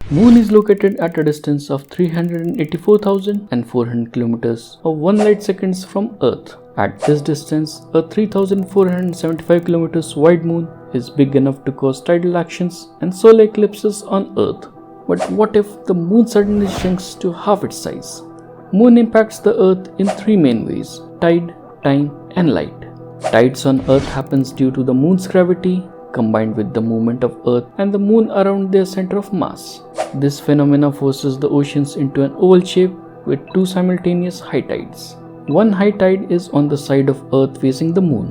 Moon is located at a distance of 384,400 kilometers or 1 light seconds from Earth. At this distance, a 3,475 kilometers wide moon is big enough to cause tidal actions and solar eclipses on Earth. But what if the moon suddenly shrinks to half its size? Moon impacts the Earth in three main ways: tide, time, and light. Tides on Earth happens due to the moon's gravity combined with the movement of Earth and the moon around their center of mass. This phenomena forces the oceans into an oval shape with two simultaneous high tides. One high tide is on the side of Earth facing the moon,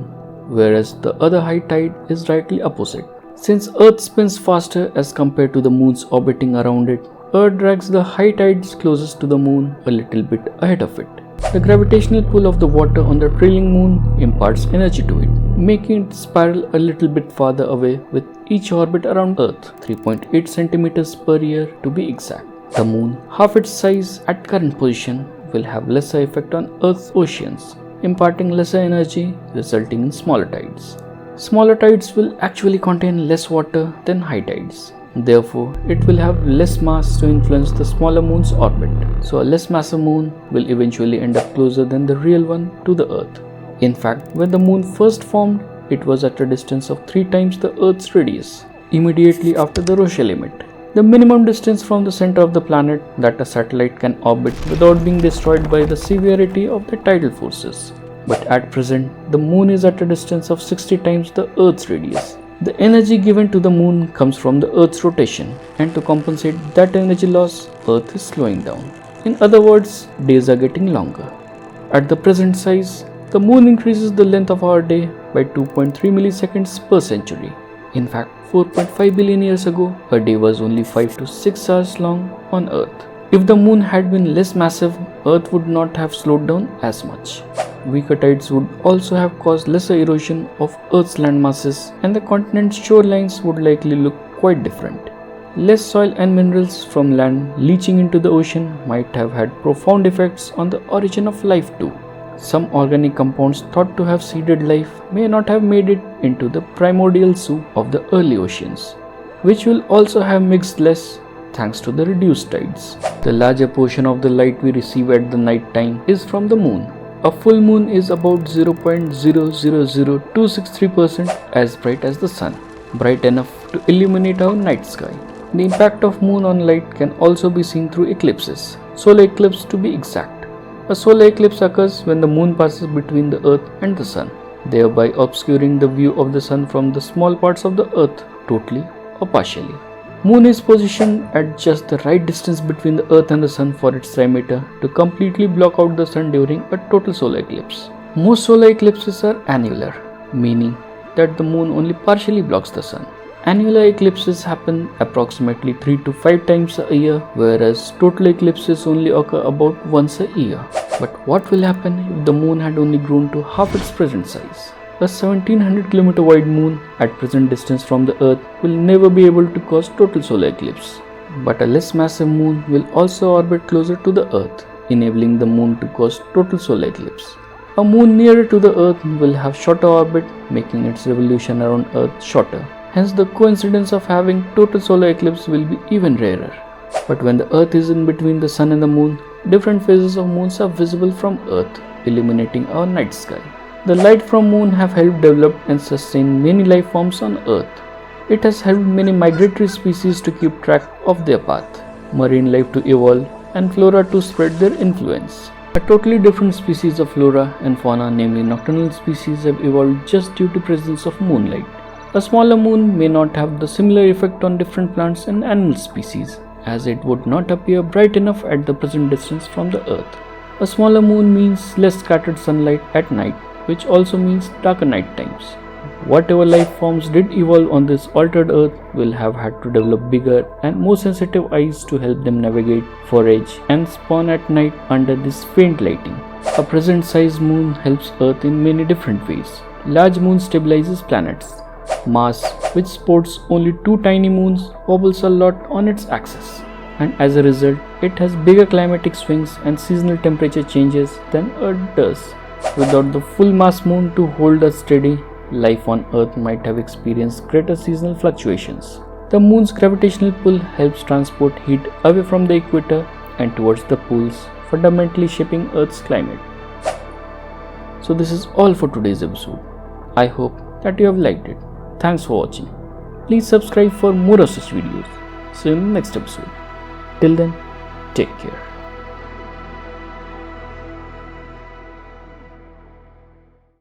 whereas the other high tide is rightly opposite. Since Earth spins faster as compared to the moon's orbiting around it, Earth drags the high tides closest to the moon a little bit ahead of it. The gravitational pull of the water on the trailing moon imparts energy to it, making it spiral a little bit farther away with each orbit around Earth, 3.8 centimeters per year to be exact. The moon, half its size at current position, will have lesser effect on Earth's oceans, imparting lesser energy, resulting in smaller tides. Smaller tides will actually contain less water than high tides. Therefore, it will have less mass to influence the smaller moon's orbit. So a less massive moon will eventually end up closer than the real one to the Earth. In fact, when the moon first formed, it was at a distance of 3 times the Earth's radius, immediately after the Roche limit, the minimum distance from the center of the planet that a satellite can orbit without being destroyed by the severity of the tidal forces. But at present, the moon is at a distance of 60 times the Earth's radius. The energy given to the moon comes from the Earth's rotation, and to compensate that energy loss, Earth is slowing down. In other words, days are getting longer. At the present size, the moon increases the length of our day by 2.3 milliseconds per century. In fact, 4.5 billion years ago, a day was only 5 to 6 hours long on Earth. If the moon had been less massive, Earth would not have slowed down as much. Weaker tides would also have caused lesser erosion of Earth's land masses, and the continent's shorelines would likely look quite different. Less soil and minerals from land leaching into the ocean might have had profound effects on the origin of life too. Some organic compounds thought to have seeded life may not have made it into the primordial soup of the early oceans, which will also have mixed less thanks to the reduced tides. The larger portion of the light we receive at the night time is from the moon. A full moon is about 0.000263% as bright as the sun, bright enough to illuminate our night sky. The impact of moon on light can also be seen through eclipses, solar eclipse to be exact. A solar eclipse occurs when the moon passes between the earth and the sun, thereby obscuring the view of the sun from the small parts of the earth totally or partially. Moon is positioned at just the right distance between the Earth and the Sun for its diameter to completely block out the Sun during a total solar eclipse. Most solar eclipses are annular, meaning that the Moon only partially blocks the Sun. Annular eclipses happen approximately 3 to 5 times a year, whereas total eclipses only occur about once a year. But what will happen if the Moon had only grown to half its present size? A 1700 km wide moon at present distance from the Earth will never be able to cause total solar eclipse. But a less massive moon will also orbit closer to the Earth, enabling the moon to cause total solar eclipse. A moon nearer to the Earth will have shorter orbit, making its revolution around Earth shorter. Hence the coincidence of having total solar eclipse will be even rarer. But when the Earth is in between the Sun and the Moon, different phases of moons are visible from Earth, illuminating our night sky. The light from moon have helped develop and sustain many life forms on Earth. It has helped many migratory species to keep track of their path, marine life to evolve, and flora to spread their influence. A totally different species of flora and fauna, namely nocturnal species, have evolved just due to presence of moonlight. A smaller moon may not have the similar effect on different plants and animal species, as it would not appear bright enough at the present distance from the Earth. A smaller moon means less scattered sunlight at night, which also means darker night times. Whatever life forms did evolve on this altered Earth will have had to develop bigger and more sensitive eyes to help them navigate, forage, and spawn at night under this faint lighting. A present-sized moon helps Earth in many different ways. Large moon stabilizes planets. Mars, which sports only 2 tiny moons, wobbles a lot on its axis, and as a result, it has bigger climatic swings and seasonal temperature changes than Earth does. Without the full mass moon to hold us steady, life on Earth might have experienced greater seasonal fluctuations. The moon's gravitational pull helps transport heat away from the equator and towards the poles, fundamentally shaping Earth's climate. So this is all for today's episode. I hope that you have liked it. Thanks for watching. Please subscribe for more of such videos. See you in the next episode. Till then, take care.